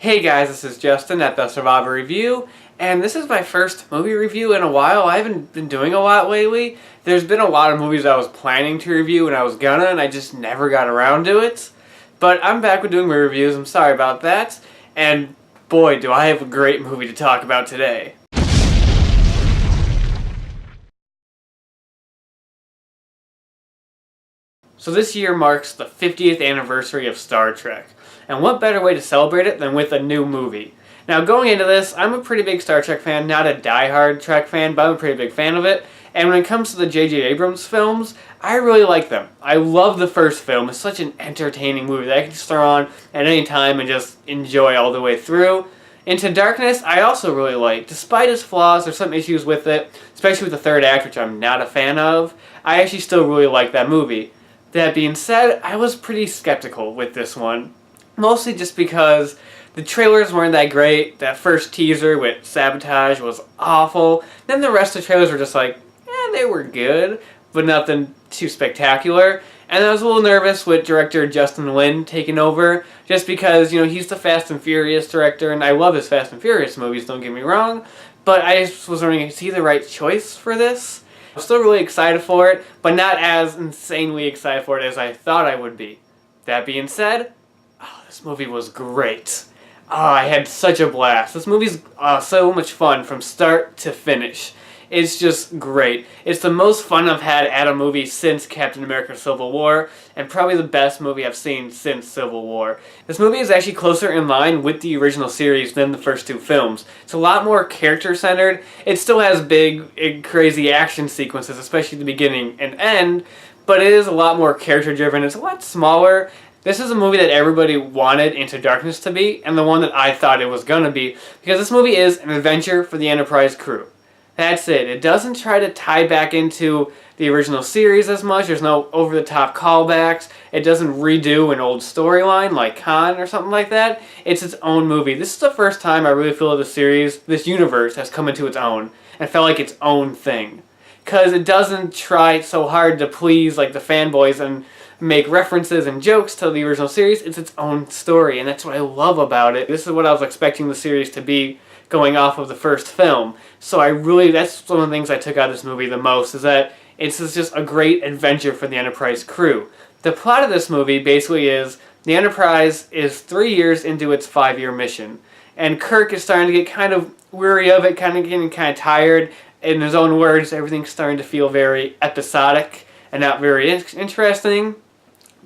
Hey guys, this is Justin at The Survivor Review, and this is my first movie review in a while. I haven't been doing a lot lately. There's been a lot of movies I was planning to review and I was gonna, and I just never got around to it. But I'm back with doing my reviews, I'm sorry about that. And boy, do I have a great movie to talk about today. So this year marks the 50th anniversary of Star Trek, and what better way to celebrate it than with a new movie? Now going into this, I'm a pretty big Star Trek fan, not a die-hard Trek fan, but I'm a pretty big fan of it, and when it comes to the J.J. Abrams films, I really like them. I love the first film, it's such an entertaining movie that I can just throw on at any time and just enjoy all the way through. Into Darkness, I also really like. Despite its flaws, there's some issues with it, especially with the third act, which I'm not a fan of. I actually still really like that movie. That being said, I was pretty skeptical with this one. Mostly just because the trailers weren't that great. That first teaser with Sabotage was awful. Then the rest of the trailers were just like, they were good, but nothing too spectacular. And I was a little nervous with director Justin Lin taking over, just because, he's the Fast and Furious director, and I love his Fast and Furious movies, don't get me wrong. But I just was wondering, is he the right choice for this? I'm still really excited for it, but not as insanely excited for it as I thought I would be. That being said, this movie was great. I had such a blast. This movie's so much fun from start to finish. It's just great. It's the most fun I've had at a movie since Captain America Civil War, and probably the best movie I've seen since Civil War. This movie is actually closer in line with the original series than the first two films. It's a lot more character-centered. It still has big, crazy action sequences, especially at the beginning and end, but it is a lot more character-driven. It's a lot smaller. This is a movie that everybody wanted Into Darkness to be, and the one that I thought it was gonna be, because this movie is an adventure for the Enterprise crew. That's it. It doesn't try to tie back into the original series as much. There's no over-the-top callbacks. It doesn't redo an old storyline like Khan or something like that. It's its own movie. This is the first time I really feel the series, this universe, has come into its own and felt like its own thing. Because it doesn't try so hard to please like the fanboys and make references and jokes to the original series. It's its own story, and that's what I love about it. This is what I was expecting the series to be going off of the first film. So that's one of the things I took out of this movie the most, is that it's just a great adventure for the Enterprise crew. The plot of this movie basically is the Enterprise is 3 years into its 5-year mission, and Kirk is starting to get kind of weary of it, getting kind of tired. In his own words, everything's starting to feel very episodic and not very interesting.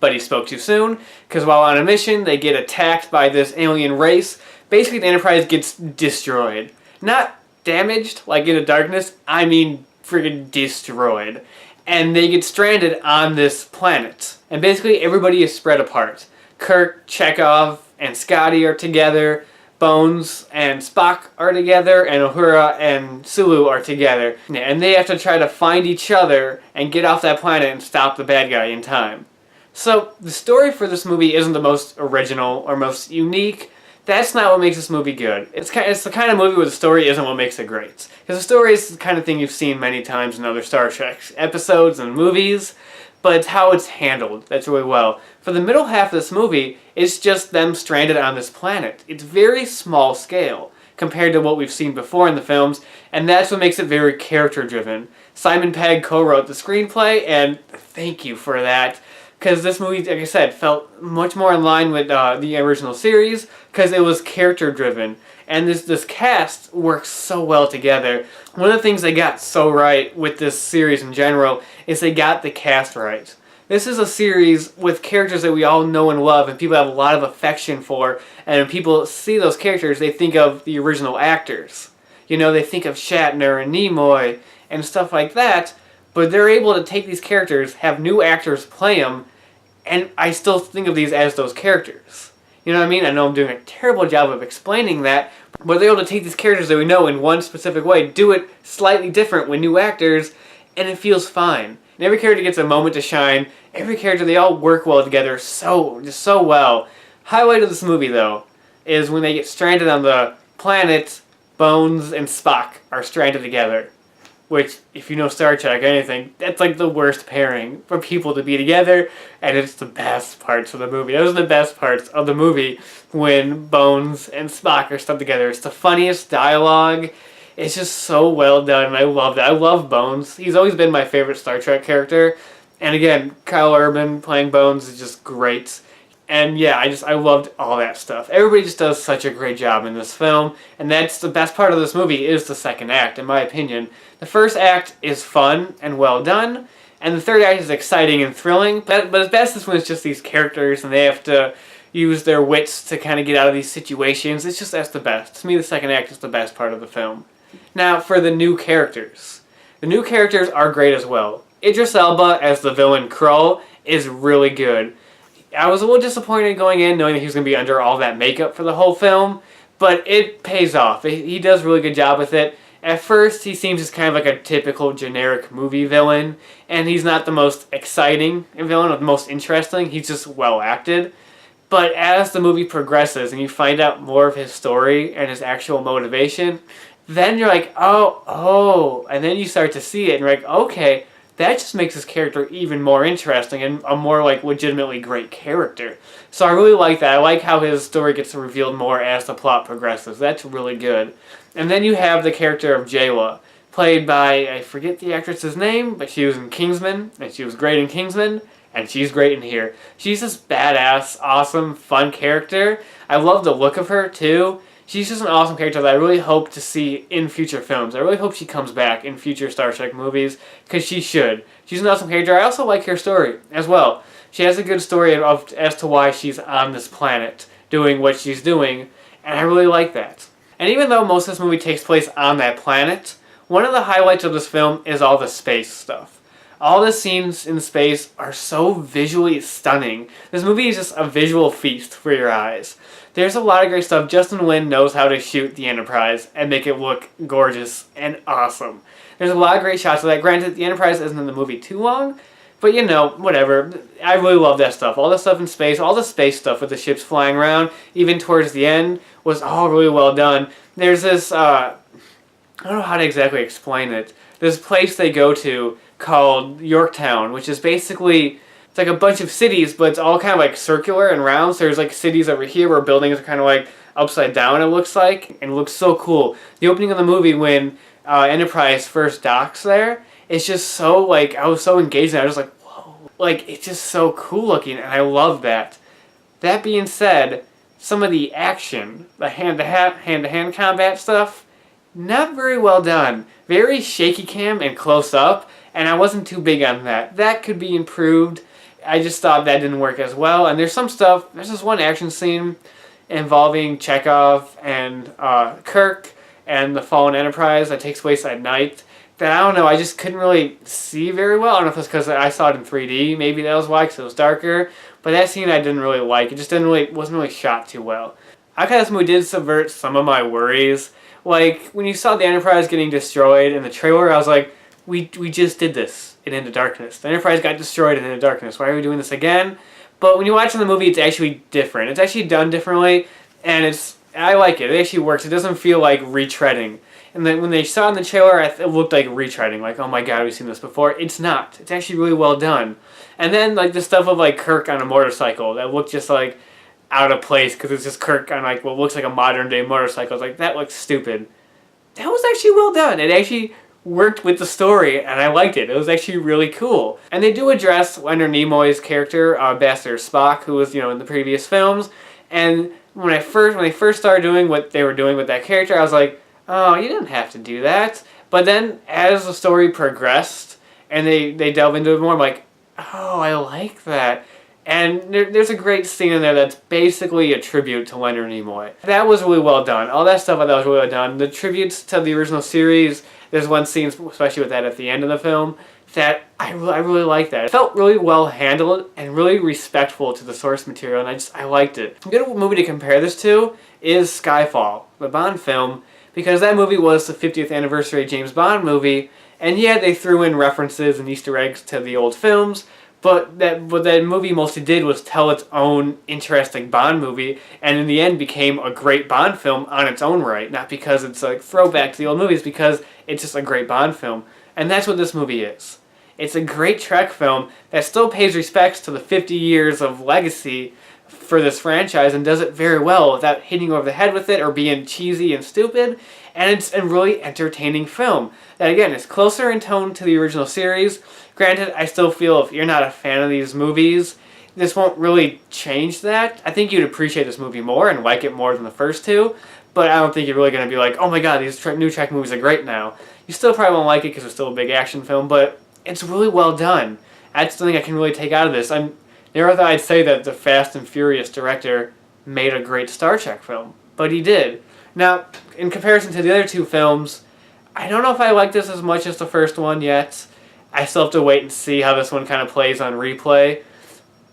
But he spoke too soon, because while on a mission, they get attacked by this alien race. Basically, the Enterprise gets destroyed. Not damaged, like Into Darkness, I mean friggin' destroyed. And they get stranded on this planet. And basically, everybody is spread apart. Kirk, Chekhov, and Scotty are together. Bones and Spock are together, and Uhura and Sulu are together. And they have to try to find each other and get off that planet and stop the bad guy in time. So, the story for this movie isn't the most original or most unique. That's not what makes this movie good. It's the kind of movie where the story isn't what makes it great. Because the story is the kind of thing you've seen many times in other Star Trek episodes and movies, but it's how it's handled that's really well. For the middle half of this movie, it's just them stranded on this planet. It's very small scale compared to what we've seen before in the films, and that's what makes it very character-driven. Simon Pegg co-wrote the screenplay, and thank you for that. Because this movie, like I said, felt much more in line with the original series, because it was character-driven. And this cast works so well together. One of the things they got so right with this series in general is they got the cast right. This is a series with characters that we all know and love, and people have a lot of affection for. And when people see those characters, they think of the original actors. They think of Shatner and Nimoy and stuff like that. But they're able to take these characters, have new actors play them, and I still think of these as those characters. You know what I mean? I know I'm doing a terrible job of explaining that, but they're able to take these characters that we know in one specific way, do it slightly different with new actors, and it feels fine. And every character gets a moment to shine. Every character, they all work well together just so well. Highlight of this movie, though, is when they get stranded on the planet, Bones and Spock are stranded together. which, if you know Star Trek, anything, that's like the worst pairing for people to be together, and it's the best parts of the movie. Those are the best parts of the movie when Bones and Spock are stuck together. It's the funniest dialogue. It's just so well done, and I love that. I love Bones. He's always been my favorite Star Trek character. And again, Kyle Urban playing Bones is just great. And yeah, I loved all that stuff. Everybody just does such a great job in this film, and that's the best part of this movie is the second act, in my opinion. The first act is fun and well done, and the third act is exciting and thrilling, but at best this one is just these characters, and they have to use their wits to kind of get out of these situations. It's just, that's the best. To me, the second act is the best part of the film. Now, for the new characters. The new characters are great as well. Idris Elba as the villain Krull is really good. I was a little disappointed going in knowing that he was going to be under all that makeup for the whole film, but it pays off. He does a really good job with it. At first, he seems just kind of like a typical generic movie villain, and he's not the most exciting villain or the most interesting. He's just well acted. But as the movie progresses and you find out more of his story and his actual motivation, then you're like, oh, and then you start to see it and you're like, okay, that just makes his character even more interesting and a more like legitimately great character. So I really like that. I like how his story gets revealed more as the plot progresses. That's really good. And then you have the character of Jaylah, played by, I forget the actress's name, but she was in Kingsman, and she was great in Kingsman, and she's great in here. She's this badass, awesome, fun character. I love the look of her, too. She's just an awesome character that I really hope to see in future films. I really hope she comes back in future Star Trek movies, because she should. She's an awesome character. I also like her story as well. She has a good story as to why she's on this planet, doing what she's doing, and I really like that. And even though most of this movie takes place on that planet, one of the highlights of this film is all the space stuff. All the scenes in space are so visually stunning. This movie is just a visual feast for your eyes. There's a lot of great stuff. Justin Lin knows how to shoot the Enterprise and make it look gorgeous and awesome. There's a lot of great shots of that. Granted, the Enterprise isn't in the movie too long, but you know, whatever. I really love that stuff. All the stuff in space, all the space stuff with the ships flying around, even towards the end, was all really well done. There's this, I don't know how to exactly explain it. This place they go to called Yorktown, which is basically, it's like a bunch of cities, but it's all kind of like circular and round. So there's like cities over here where buildings are kind of like upside down, it looks like, and it looks so cool. The opening of the movie when Enterprise first docks there, it's just so like, I was so engaged and I was just like, whoa. Like, it's just so cool looking and I love that. That being said, some of the action, the hand-to-hand combat stuff, not very well done. Very shaky cam and close up, and I wasn't too big on that. That could be improved. I just thought that didn't work as well. And there's some stuff, there's this one action scene involving Chekhov and Kirk and the Fallen Enterprise that takes place at night that, I don't know, I just couldn't really see very well. I don't know if it's because I saw it in 3D. Maybe that was why, because it was darker. But that scene I didn't really like. It just wasn't really shot too well. I thought this movie did subvert some of my worries. Like, when you saw the Enterprise getting destroyed in the trailer, I was like, we just did this in Into Darkness. The Enterprise got destroyed in Into Darkness. Why are we doing this again? But when you watch in the movie, it's actually different. It's actually done differently, and I like it. It actually works. It doesn't feel like retreading. And then when they saw it in the trailer, it looked like retreading. Like, oh my god, we've seen this before. It's not. It's actually really well done. And then, like, the stuff of, like, Kirk on a motorcycle that looked just, like, out of place because it's just Kirk on, like, what looks like a modern-day motorcycle. It's like, that looks stupid. That was actually well done. It actually worked with the story, and I liked it. It was actually really cool. And they do address Leonard Nimoy's character, Ambassador Spock, who was, in the previous films. And when they first started doing what they were doing with that character, I was like, oh, you didn't have to do that. But then, as the story progressed, and they delve into it more, I'm like, oh, I like that. And there's a great scene in there that's basically a tribute to Leonard Nimoy. That was really well done. All that stuff I thought was really well done. The tributes to the original series, there's one scene, especially with that at the end of the film, that I really liked that. It felt really well handled and really respectful to the source material, and I liked it. A good movie to compare this to is Skyfall, the Bond film, because that movie was the 50th anniversary James Bond movie, and yeah, they threw in references and Easter eggs to the old films, but what that movie mostly did was tell its own interesting Bond movie, and in the end became a great Bond film on its own right. Not because it's a throwback to the old movies, because it's just a great Bond film. And that's what this movie is. It's a great Trek film that still pays respects to the 50 years of legacy for this franchise and does it very well without hitting over the head with it or being cheesy and stupid. And it's a really entertaining film that, again, is closer in tone to the original series. Granted, I still feel if you're not a fan of these movies, this won't really change that. I think you'd appreciate this movie more and like it more than the first two, but I don't think you're really going to be like, oh my god, these new Trek movies are great now. You still probably won't like it because it's still a big action film, but it's really well done. That's the thing I can really take out of this. I never thought I'd say that the Fast and Furious director made a great Star Trek film, but he did. Now, in comparison to the other two films, I don't know if I like this as much as the first one yet. I still have to wait and see how this one kind of plays on replay.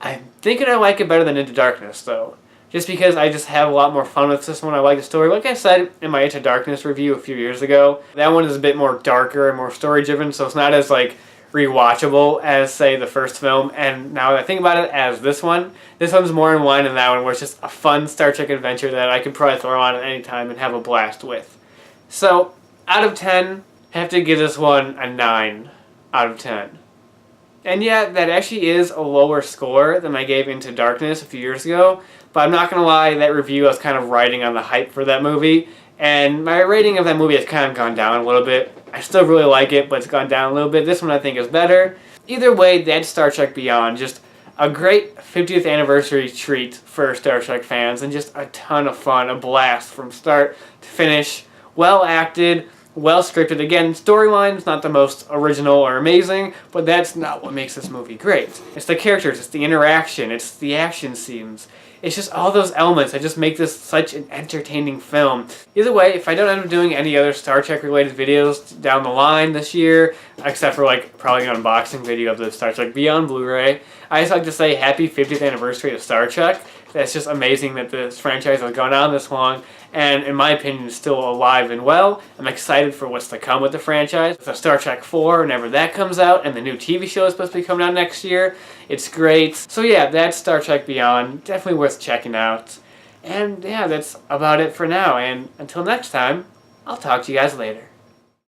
I'm thinking I like it better than Into Darkness, though. Just because I just have a lot more fun with this one. I like the story. Like I said in my Into Darkness review a few years ago, that one is a bit more darker and more story-driven, so it's not as, like, rewatchable as, say, the first film. And now that I think about it as this one's more in line than that one, where it's just a fun Star Trek adventure that I could probably throw on at any time and have a blast with. So, out of 10, I have to give this one a 9 out of 10. And yeah, that actually is a lower score than I gave Into Darkness a few years ago, but I'm not going to lie, that review I was kind of riding on the hype for that movie, and my rating of that movie has kind of gone down a little bit. I still really like it, but it's gone down a little bit. This one I think is better. Either way, that's Star Trek Beyond. Just a great 50th anniversary treat for Star Trek fans, and just a ton of fun, a blast from start to finish. Well acted, well scripted. Again, storyline's not the most original or amazing, but that's not what makes this movie great. It's the characters, it's the interaction, it's the action scenes. It's just all those elements that just make this such an entertaining film. Either way, if I don't end up doing any other Star Trek related videos down the line this year, except for like probably an unboxing video of the Star Trek Beyond Blu-ray, I just like to say happy 50th anniversary of Star Trek. That's just amazing that this franchise has gone on this long, and in my opinion is still alive and well. I'm excited for what's to come with the franchise. With Star Trek 4, whenever that comes out, and the new TV show is supposed to be coming out next year. It's great. So yeah, that's Star Trek Beyond. Definitely worth checking out. And yeah, that's about it for now, and until next time, I'll talk to you guys later.